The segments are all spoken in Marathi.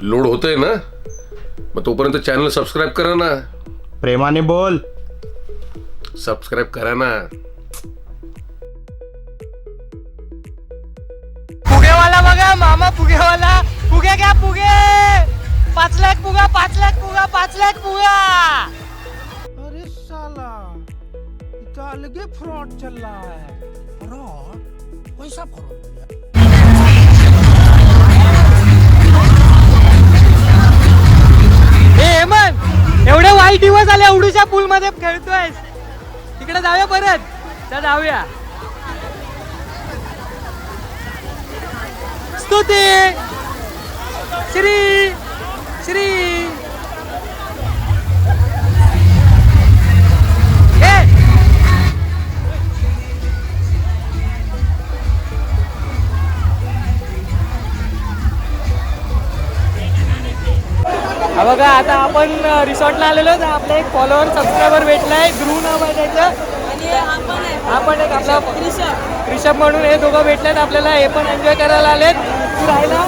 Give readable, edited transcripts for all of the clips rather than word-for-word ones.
लोड होतंय ना, मग तोपर्यंत चॅनल सबस्क्राईब करा ना. प्रेमाने बोल. सबस्क्राईब करा ना. फुगेवाला बघा, मामा फुगेवाला. फुगे क्या फुगे. 5 लाख फुगा, 5 लाख फुगा, 5 लाख फुगा. अरे साला, इतना अलग ही फ्रॉड चल रहा है. फ्रॉड? कैसा फ्रॉड? हेमंत, एवढे वाईट दिवस आले. उडूच्या पूल मध्ये खेळतोय. तिकडे जाऊया परत. तर जाऊया. स्तुती श्री श्री. हा बघा, आता आपण रिसॉर्टला आलेलो. तर आपला एक फॉलोअर सबस्क्रायबर भेटलाय. ध्रुव नाव आहे त्याचं. हा पण एक आपला ऋषभ म्हणून. हे दोघं भेटलेत आपल्याला. हे पण एन्जॉय करायला आलेत. तू राहिला.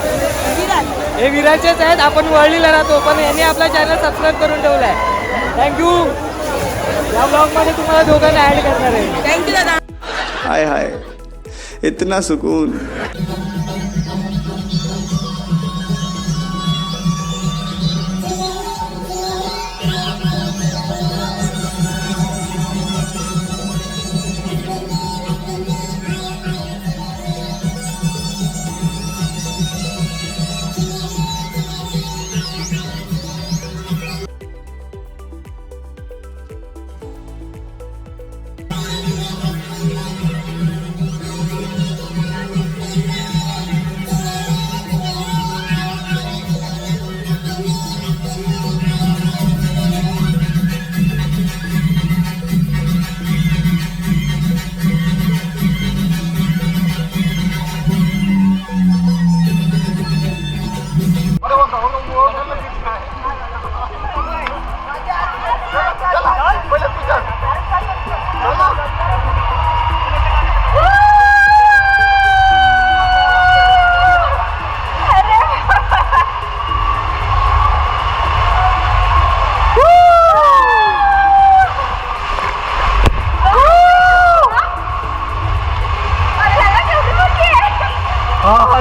हे विराजचेच आहेत. आपण वळलीला राहतो, पण यांनी आपला चॅनल सबस्क्राईब करून ठेवलाय. थँक्यू. या ब्लॉगमध्ये तुम्हाला दोघांना ऍड करणार आहे. थँक्यू दादा. हाय हाय, इतना सुकून.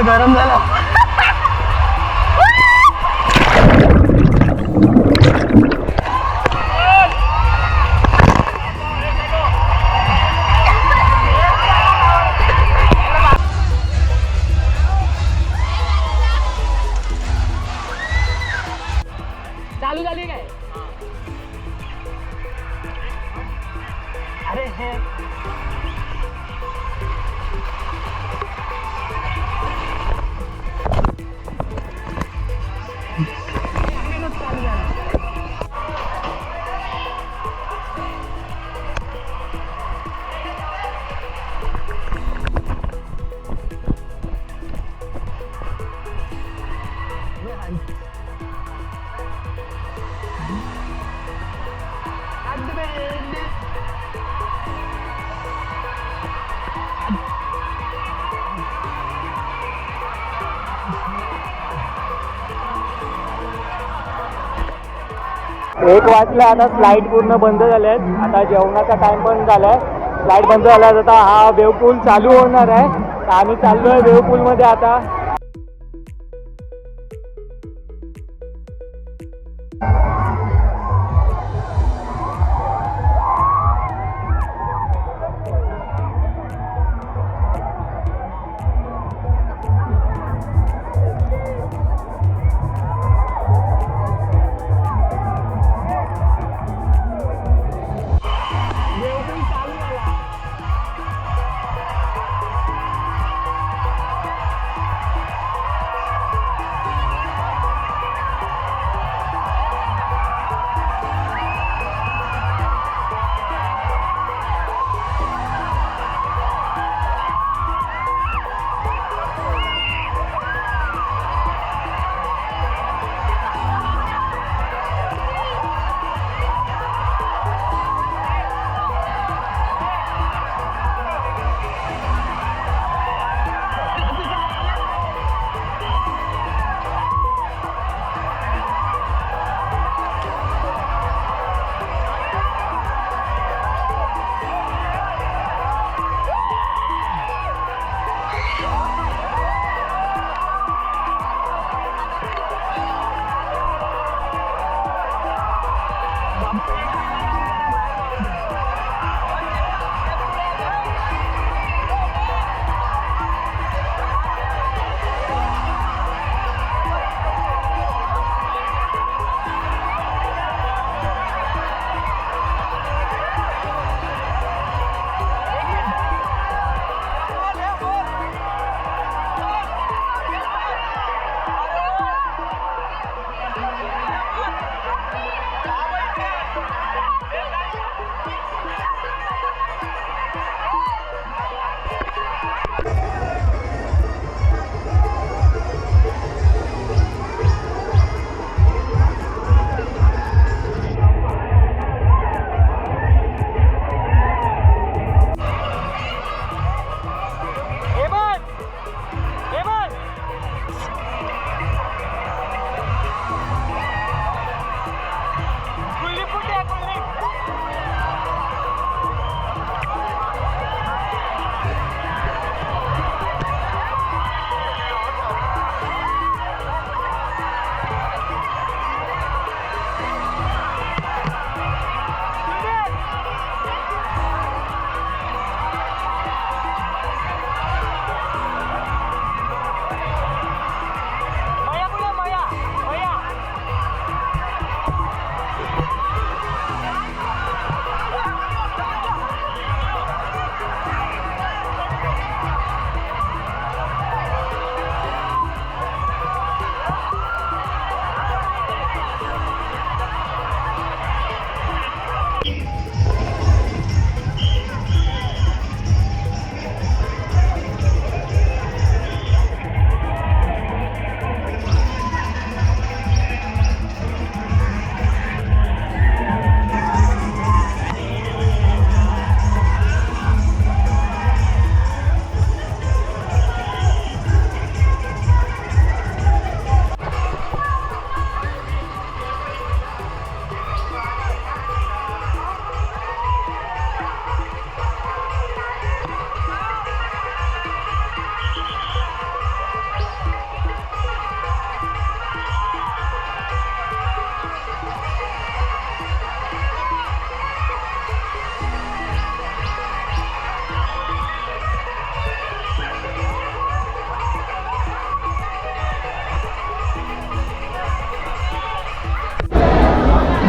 गरम झाला. चालू झाली काय? अरे हे एक वाजले. आता स्लाईड पूर्ण बंद झाल्या आहेत. आता जेवणाचा टाइम पण झालाय. स्लाईड बंद झाल्या. आता हा वेव पूल चालू होणार आहे. आम्ही चाललोय वेव पूल मध्ये आता.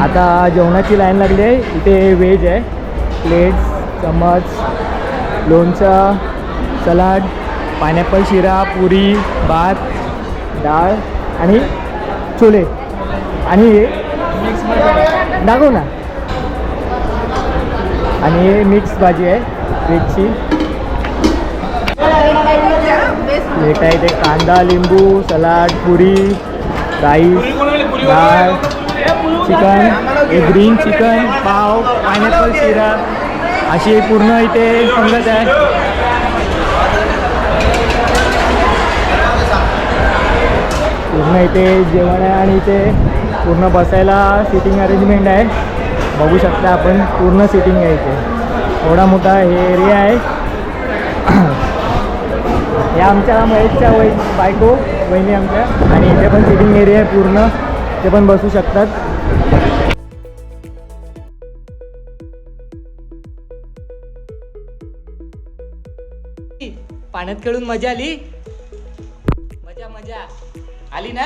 आता जेवणाची लाईन लागली आहे. इथे व्हेज आहे, प्लेट्स, चम्मच, लोणचं, सलाड, पायनॅपल शिरा, पुरी, भात, डाळ आणि छोले आणि हे दाखव ना. आणि हे मिक्स भाजी आहे व्हेजची. प्लेट आहे ते कांदा, लिंबू, सलाड, पुरी, राईस, डाळ, चिकन, हे ग्रीन चिकन, पाव, पायनॅपल शिरा अशी पूर्ण इथे संगत आहे. पूर्ण इथे जेवण आहे आणि इथे पूर्ण बसायला सिटिंग अरेंजमेंट आहे. बघू शकता आपण पूर्ण सिटिंग आहे इथे. एवढा मोठा हे एरिया आहे. हे आमच्या महेशच्या बायको वहिनी आमच्या, आणि इथे पण सिटिंग एरिया आहे पूर्ण, ते पण बसू शकतात. पाण्यात खेळून मजा आली. मजा मजा आली ना?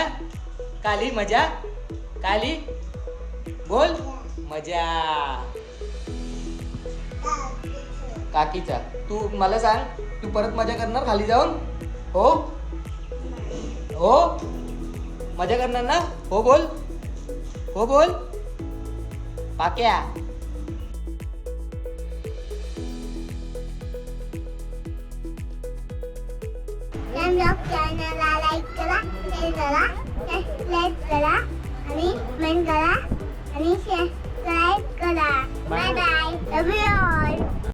का आली मजा? का आली? बोल मजा. काकीचा तू मला सांग, तू परत मजा करणार खाली जाऊन? हो हो मजा करणार ना? हो बोल, हो बोल पाक्या. चॅनलला लाईक करा, शेअर करा, सबस्क्राईब करा आणि कमेंट करा आणि सबस्क्राईब करा. Bye bye, love you all.